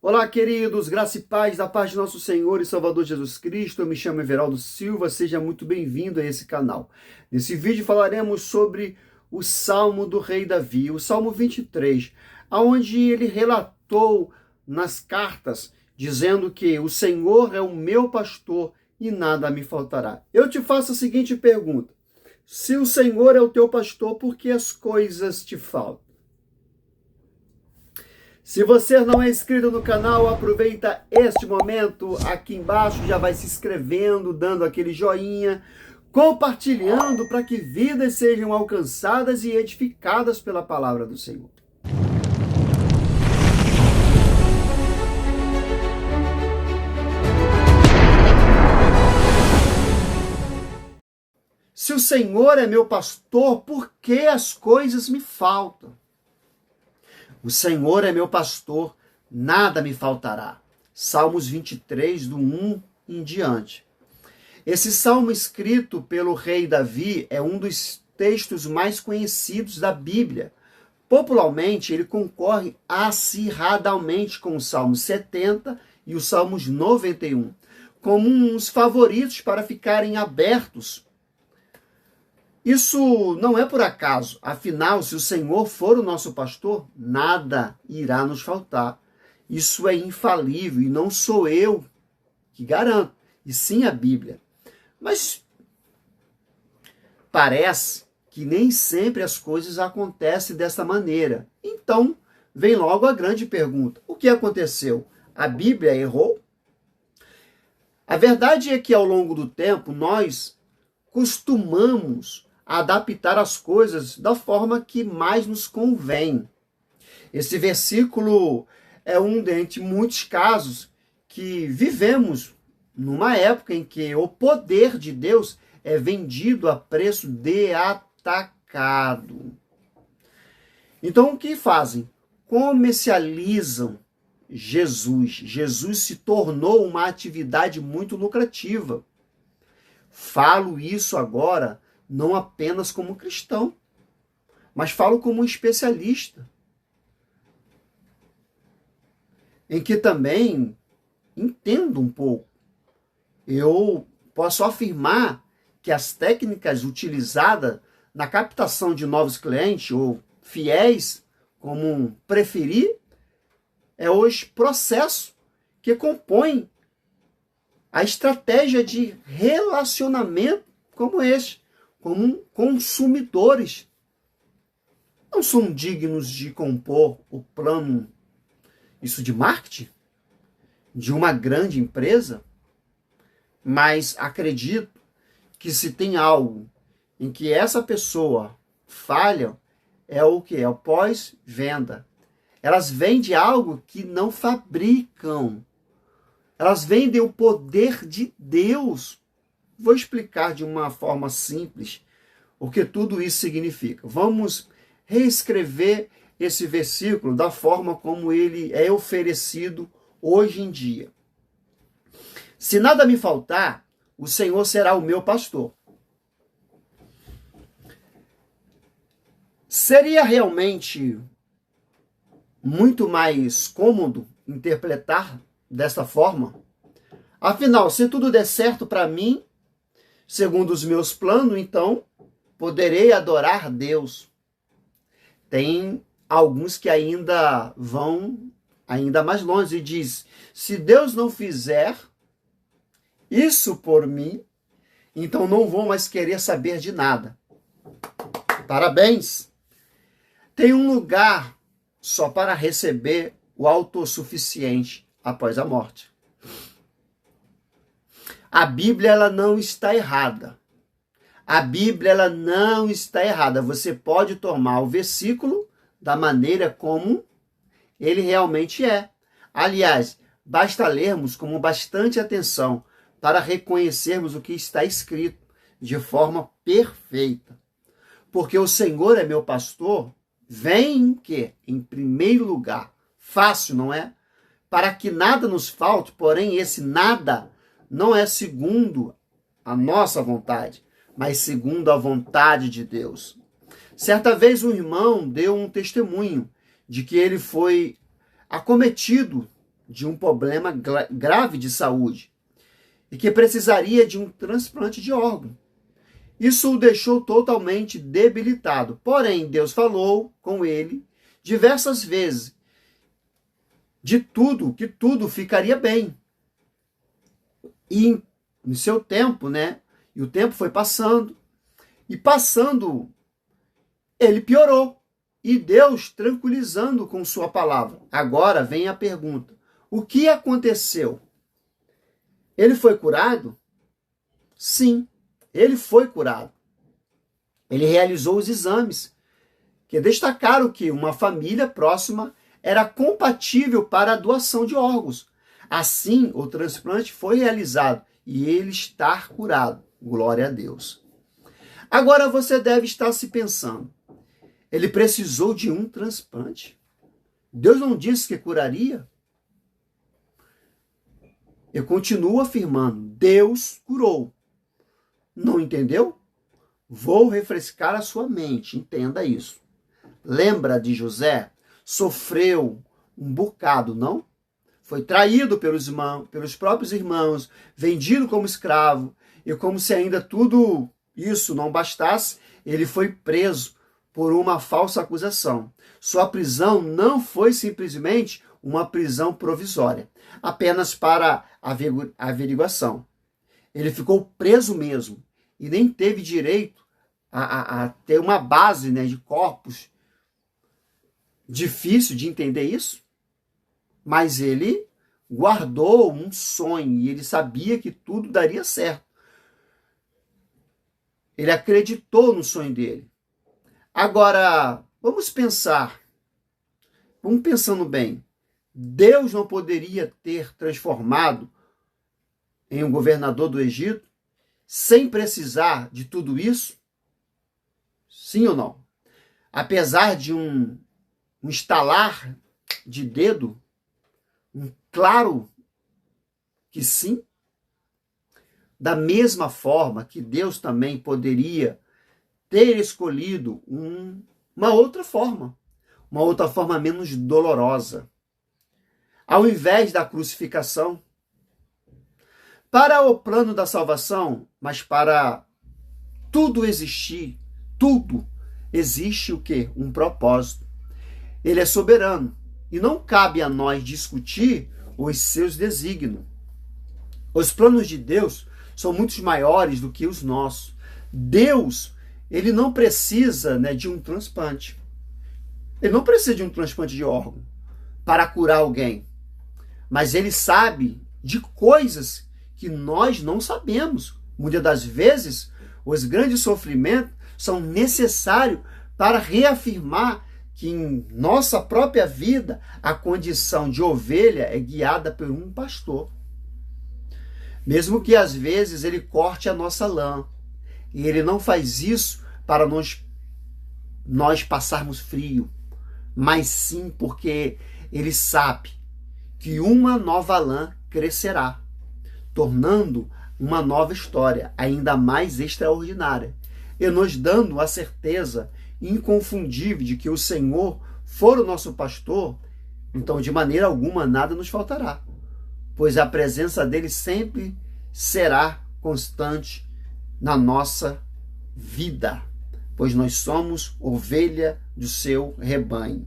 Olá, queridos, graça e paz da paz de nosso Senhor e Salvador Jesus Cristo. Eu me chamo Everaldo Silva, seja muito bem-vindo a esse canal. Nesse vídeo falaremos sobre o Salmo do Rei Davi, o Salmo 23, onde ele relatou nas cartas, dizendo que o Senhor é o meu pastor e nada me faltará. Eu te faço a seguinte pergunta: se o Senhor é o teu pastor, por que as coisas te faltam? Se você não é inscrito no canal, aproveita este momento, aqui embaixo já vai se inscrevendo, dando aquele joinha, compartilhando para que vidas sejam alcançadas e edificadas pela palavra do Senhor. Se o Senhor é meu pastor, por que as coisas me faltam? O Senhor é meu pastor, nada me faltará. Salmos 23, do 1 em diante. Esse salmo escrito pelo rei Davi é um dos textos mais conhecidos da Bíblia. Popularmente, ele concorre acirradamente com o Salmo 70 e os Salmos 91, como uns favoritos para ficarem abertos. Isso não é por acaso. Afinal, se o Senhor for o nosso pastor, nada irá nos faltar. Isso é infalível e não sou eu que garanto, e sim a Bíblia. Mas parece que nem sempre as coisas acontecem dessa maneira. Então, vem logo a grande pergunta: o que aconteceu? A Bíblia errou? A verdade é que ao longo do tempo nós costumamos adaptar as coisas da forma que mais nos convém. Esse versículo é um dentre muitos casos que vivemos numa época em que o poder de Deus é vendido a preço de atacado. Então o que fazem? Comercializam Jesus. Jesus se tornou uma atividade muito lucrativa. Falo isso agora não apenas como cristão, mas falo como um especialista, em que também entendo um pouco. Eu posso afirmar que as técnicas utilizadas na captação de novos clientes, ou fiéis, como preferir, é o processo que compõe a estratégia de relacionamento como este, como consumidores. Não são dignos de compor o plano, isso de marketing, de uma grande empresa, mas acredito que se tem algo em que essa pessoa falha, é o que? É o pós-venda. Elas vendem algo que não fabricam. Elas vendem o poder de Deus. Vou explicar de uma forma simples o que tudo isso significa. Vamos reescrever esse versículo da forma como ele é oferecido hoje em dia. Se nada me faltar, o Senhor será o meu pastor. Seria realmente muito mais cômodo interpretar desta forma? Afinal, se tudo der certo para mim, segundo os meus planos, então poderei adorar Deus. Tem alguns que ainda vão ainda mais longe e diz: se Deus não fizer isso por mim, então não vou mais querer saber de nada. Parabéns! Tem um lugar só para receber o autossuficiente após a morte. A Bíblia ela não está errada. A Bíblia ela não está errada. Você pode tomar o versículo da maneira como ele realmente é. Aliás, basta lermos com bastante atenção para reconhecermos o que está escrito de forma perfeita. Porque o Senhor é meu pastor, vem em quê? Em primeiro lugar. Fácil, não é? Para que nada nos falte, porém esse nada não é segundo a nossa vontade, mas segundo a vontade de Deus. Certa vez um irmão deu um testemunho de que ele foi acometido de um problema grave de saúde e que precisaria de um transplante de órgão. Isso o deixou totalmente debilitado. Porém, Deus falou com ele diversas vezes que tudo ficaria bem. E no seu tempo, né? E o tempo foi passando. E passando, ele piorou. E Deus tranquilizando com sua palavra. Agora vem a pergunta: o que aconteceu? Ele foi curado? Sim, ele foi curado. Ele realizou os exames que destacaram que uma família próxima era compatível para a doação de órgãos. Assim, o transplante foi realizado e ele está curado. Glória a Deus. Agora você deve estar se pensando: ele precisou de um transplante? Deus não disse que curaria? Eu continuo afirmando: Deus curou. Não entendeu? Vou refrescar a sua mente, entenda isso. Lembra de José? Sofreu um bocado, não? Foi traído pelos próprios irmãos, vendido como escravo, e como se ainda tudo isso não bastasse, ele foi preso por uma falsa acusação. Sua prisão não foi simplesmente uma prisão provisória, apenas para averiguação. Ele ficou preso mesmo e nem teve direito a ter uma base, né, de corpos. Difícil de entender isso, mas ele guardou um sonho e ele sabia que tudo daria certo. Ele acreditou no sonho dele. Agora, vamos pensando bem. Deus não poderia ter transformado em um governador do Egito sem precisar de tudo isso? Sim ou não? Apesar de um estalar de dedo, claro que sim. Da mesma forma que Deus também poderia ter escolhido uma outra forma menos dolorosa, ao invés da crucificação, para o plano da salvação, mas para tudo existir, tudo existe o quê? Um propósito. Ele é soberano e não cabe a nós discutir os seus desígnios. Os planos de Deus são muito maiores do que os nossos. Deus, ele não precisa, né, de um transplante. Ele não precisa de um transplante de órgão para curar alguém. Mas ele sabe de coisas que nós não sabemos. Muitas das vezes, os grandes sofrimentos são necessários para reafirmar que em nossa própria vida a condição de ovelha é guiada por um pastor. Mesmo que às vezes ele corte a nossa lã. E ele não faz isso para nós passarmos frio, mas sim porque ele sabe que uma nova lã crescerá, tornando uma nova história ainda mais extraordinária, e nos dando a certeza inconfundível de que o Senhor for o nosso pastor, então de maneira alguma nada nos faltará, pois a presença dele sempre será constante na nossa vida, pois nós somos ovelha do seu rebanho.